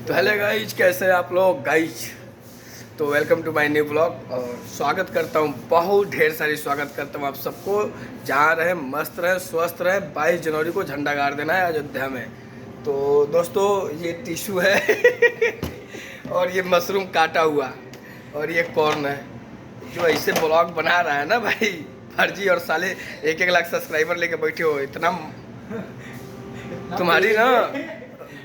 तो hello guys, कैसे हैं आप लोग गाइज। तो welcome to my new blog और स्वागत करता हूँ, बहुत ढेर सारी स्वागत करता हूँ आप सबको। जहाँ रहे मस्त रहे स्वस्थ रहे। 22 जनवरी को झंडा गाड़ देना है अयोध्या में। तो दोस्तों ये टिश्यू है और ये मशरूम काटा हुआ और ये कॉर्न है। जो ऐसे ब्लॉग बना रहा है ना भाई, फर्जी, और साले 1-1 लाख सब्सक्राइबर लेके बैठे हो। इतना तुम्हारी ना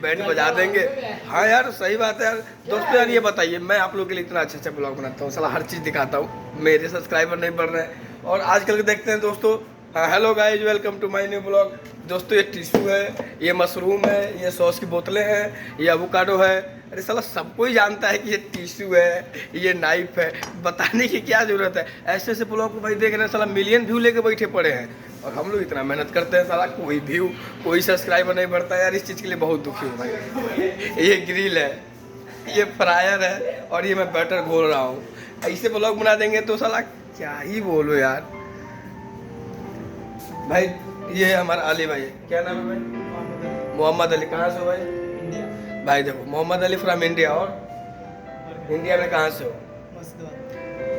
बैंड बजा देंगे। हाँ यार, सही बात है यार। दोस्तों यार, ये बताइए, मैं आप लोगों के लिए इतना अच्छा ब्लॉग बनाता हूँ, साला हर चीज़ दिखाता हूँ, मेरे सब्सक्राइबर नहीं बढ़ रहे हैं। और आजकल के देखते हैं दोस्तों। हाँ hello guys, welcome to my new blog. दोस्तों ये टिश्यू है, ये मशरूम है, ये सॉस की बोतलें हैं, ये एवोकाडो है। अरे साला सब कोई जानता है कि ये टिश्यू है, ये नाइफ है, बताने की क्या ज़रूरत है। ऐसे ऐसे ब्लॉग को भाई देख रहे हैं, साला मिलियन व्यू लेके बैठे पड़े हैं और हम लोग इतना मेहनत करते हैं, साला कोई व्यू कोई सब्सक्राइबर नहीं बढ़ता है यार। इस चीज़ के लिए बहुत दुखी हूँ भाई। ये ग्रिल है, ये फ्रायर है और ये मैं बैटर घोल रहा हूँ। ऐसे ब्लॉग बना देंगे तो साला क्या ही बोलो यार भाई। ये हमारा अली भाई, क्या नाम है भाई? मोहम्मद अली। कहाँ से हो भाई? भाई देखो, मोहम्मद अली फ्रॉम इंडिया। और इंडिया में कहाँ से हो?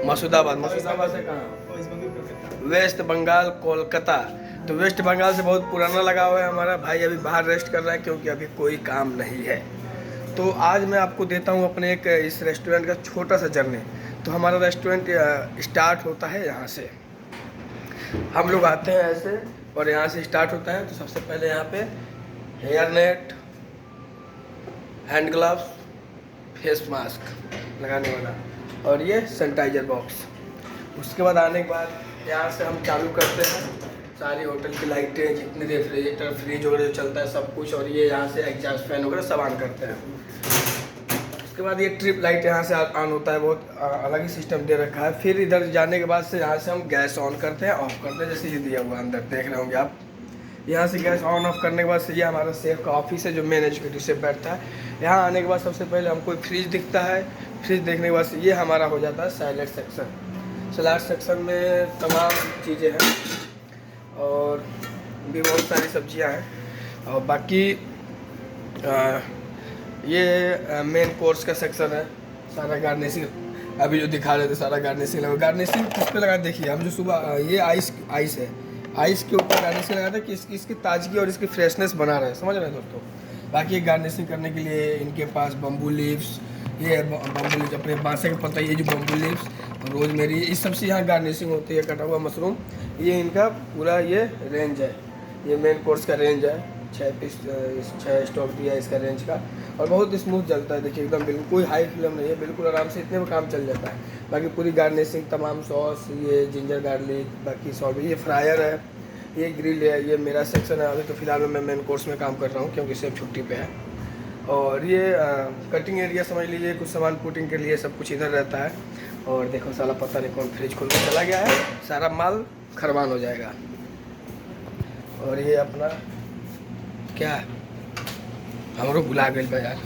मसूदाबाद। मसूदाबाद से कहाँ हो? वेस्ट बंगाल, कोलकाता। तो वेस्ट बंगाल से बहुत पुराना लगा हुआ है हमारा भाई। अभी बाहर रेस्ट कर रहा है क्योंकि अभी कोई काम नहीं है। तो आज मैं आपको देता हूँ अपने एक इस रेस्टोरेंट का छोटा सा जर्नी। तो हमारा रेस्टोरेंट स्टार्ट होता है यहाँ से। हम लोग आते हैं ऐसे और यहाँ से स्टार्ट होता है। तो सबसे पहले यहाँ पे hair net, hand gloves, face mask लगाने वाला और ये सैनिटाइजर बॉक्स। उसके बाद आने के बाद यहाँ से हम चालू करते हैं सारी होटल की लाइटें, जितने रेफ्रिजरेटर फ्रिज वगैरह जो चलता है सब कुछ। और ये यहाँ से एग्जॉस्ट फैन वगैरह सब ऑन करते हैं। उसके बाद ये ट्रिप लाइट यहाँ से ऑन होता है, बहुत अलग ही सिस्टम दे रखा है। फिर इधर जाने के बाद से यहाँ से हम गैस ऑन करते हैं, ऑफ करते हैं, जैसे ये दिया हुआ अंदर देख रहे होंगे आप। यहाँ से गैस ऑन ऑफ करने के बाद से ये हमारा सेफ का ऑफिस है जो मेन एग्जीक्यूटिव सेफ बैठता है। यहाँ आने के बाद सबसे पहले हमको फ्रिज दिखता है। फ्रिज देखने के बाद से ये हमारा हो जाता है सैलेड सेक्शन। सलाद सेक्शन में तमाम चीज़ें हैं और भी बहुत सारी सब्जियां हैं। और बाकी ये मेन कोर्स का सेक्शन है। सारा गार्निशिंग अभी जो दिखा रहे थे, सारा गार्निशिंग लगा। गार्निशिंग किस पे लगा देखिए, हम जो सुबह ये आइस है, आइस के ऊपर गार्निशिंग लगाते हैं कि इसकी ताजगी और इसकी फ्रेशनेस बना रहे, समझ रहे हैं दोस्तों। बाकी गार्निशिंग करने के लिए इनके पास बम्बू लीव्स, ये बम्बू लीव्स अपने बांसे के पत्ता, ये जो बम्बू लीव्स, रोजमेरी, इस सब से यहाँ गार्निशिंग होती है। कटा हुआ मशरूम, ये इनका पूरा ये रेंज है। ये मेन कोर्स का रेंज है। 6 स्टॉक दिया है इसका रेंज का। और बहुत स्मूथ चलता है, देखिए एकदम बिल्कुल कोई हाई फ्लेम नहीं है, बिल्कुल आराम से इतने में काम चल जाता है। बाकी पूरी गार्निशिंग, तमाम सॉस, ये जिंजर गार्लिक, बाकी सॉस, ये फ्रायर है, ये ग्रिल है, ये मेरा सेक्शन है। अभी तो फिलहाल मैं मेन कोर्स में काम कर रहा हूँ क्योंकि सेफ छुट्टी पे है। और ये कटिंग एरिया समझ लीजिए, कुछ सामान पुटिंग के लिए सब कुछ इधर रहता है। और देखो साला पता नहीं कौन फ्रिज खोल के चला गया है, सारा माल खरबान हो जाएगा। और ये अपना क्या हम लोग भुला गए यार।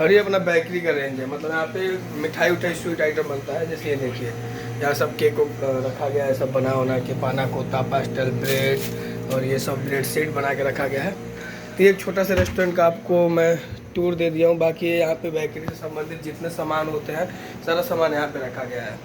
और ये अपना बेकरी का रेंज है, मतलब यहाँ पे मिठाई उठाई स्वीट आइटम बनता है। जैसे ये देखिए, यहाँ सब केक रखा गया है, सब बना होना के, पाना कोता, पास्टल ब्रेड और ये सब ब्रेड सेट बना के रखा गया है। तो एक छोटा सा रेस्टोरेंट का आपको मैं टूर दे दिया हूँ। बाकी यहाँ पे बेकरी से संबंधित जितने सामान होते हैं सारा सामान यहाँ पे रखा गया है।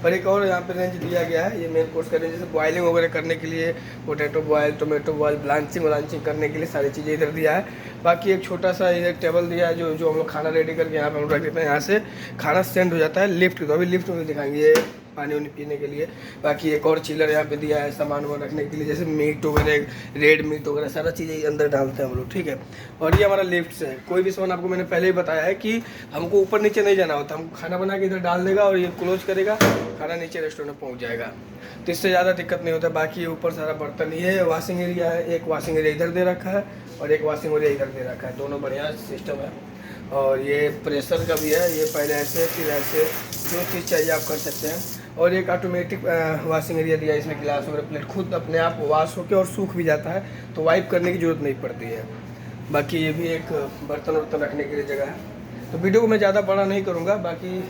और एक और यहाँ पे रेंज दिया गया है, ये मेन कोर्स का रेंज, जैसे बॉयलिंग वगैरह करने के लिए, potato boil, tomato boil, blanching व्लांचिंग करने के लिए सारी चीज़ें इधर दिया है। बाकी एक छोटा सा इधर टेबल दिया है जो हम लोग खाना रेडी करके यहाँ पे हम रख देते हैं। यहाँ से खाना सेंड हो जाता है लिफ्ट, तो अभी लिफ्ट में दिखाएंगे पानी वानी पीने के लिए। बाकी एक और चिलर यहाँ पे दिया है सामान वामान रखने के लिए, जैसे मीट वगैरह, रेड मीट वगैरह सारा चीज़ें अंदर डालते हैं हम लोग, ठीक है। और ये हमारा लिफ्ट से कोई भी सामान, आपको मैंने पहले ही बताया है कि हमको ऊपर नीचे नहीं जाना होता, हम खाना बना के इधर डाल देगा और ये क्लोज करेगा, खाना नीचे रेस्टोरेंट में पहुँच जाएगा। तो इससे ज़्यादा दिक्कत नहीं होता। बाकी ऊपर सारा बर्तन, ये वॉशिंग एरिया है, एक वॉशिंग एरिया इधर दे रखा है और एक वॉशिंग एरिया इधर दे रखा है, दोनों बढ़िया सिस्टम है। और ये प्रेशर का भी है, ये पहले ऐसे फिर ऐसे, जो चीज़ चाहिए आप कर सकते हैं। और एक ऑटोमेटिक वॉशिंग एरिया दिया है, इसमें गिलास वगैरह प्लेट खुद अपने आप वॉश होकर और सूख भी जाता है, तो वाइप करने की ज़रूरत नहीं पड़ती है। बाकी ये भी एक बर्तन वर्तन रखने के लिए जगह है। तो वीडियो को मैं ज़्यादा बड़ा नहीं करूँगा, बाकी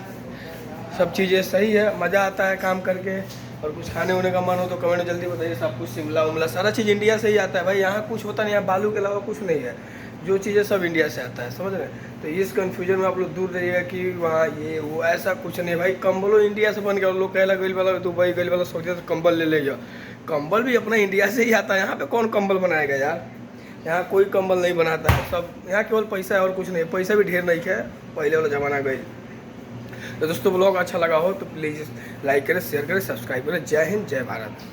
सब चीज़ें सही है, मज़ा आता है काम करके। और कुछ खाने होने का मन हो तो कमेंट में जल्दी बताइए। सब कुछ शिमला उमला सारा चीज़ इंडिया से ही आता है भाई, यहाँ कुछ होता नहीं, यहाँ बालू के अलावा कुछ नहीं है। जो चीज़ें सब इंडिया से आता है, समझ रहे हैं। तो इस कन्फ्यूजन में आप लोग दूर रहिएगा कि वहाँ ये वो, ऐसा कुछ नहीं भाई। कंबलों इंडिया से बन गया, लोग कहला गई वाला दुबई गई वाला सोचते तो कंबल ले गया, कंबल भी अपना इंडिया से ही आता है। यहाँ पे कौन कंबल बनाएगा यार, यहाँ कोई कंबल नहीं बनाता है, सब यहाँ केवल पैसा है और कुछ नहीं। पैसा भी ढेर नहीं है, पहले वाला ज़माना गई। तो दोस्तों ब्लॉग अच्छा लगा हो तो प्लीज़ लाइक करें, शेयर करें, सब्सक्राइब करें। जय हिंद, जय भारत।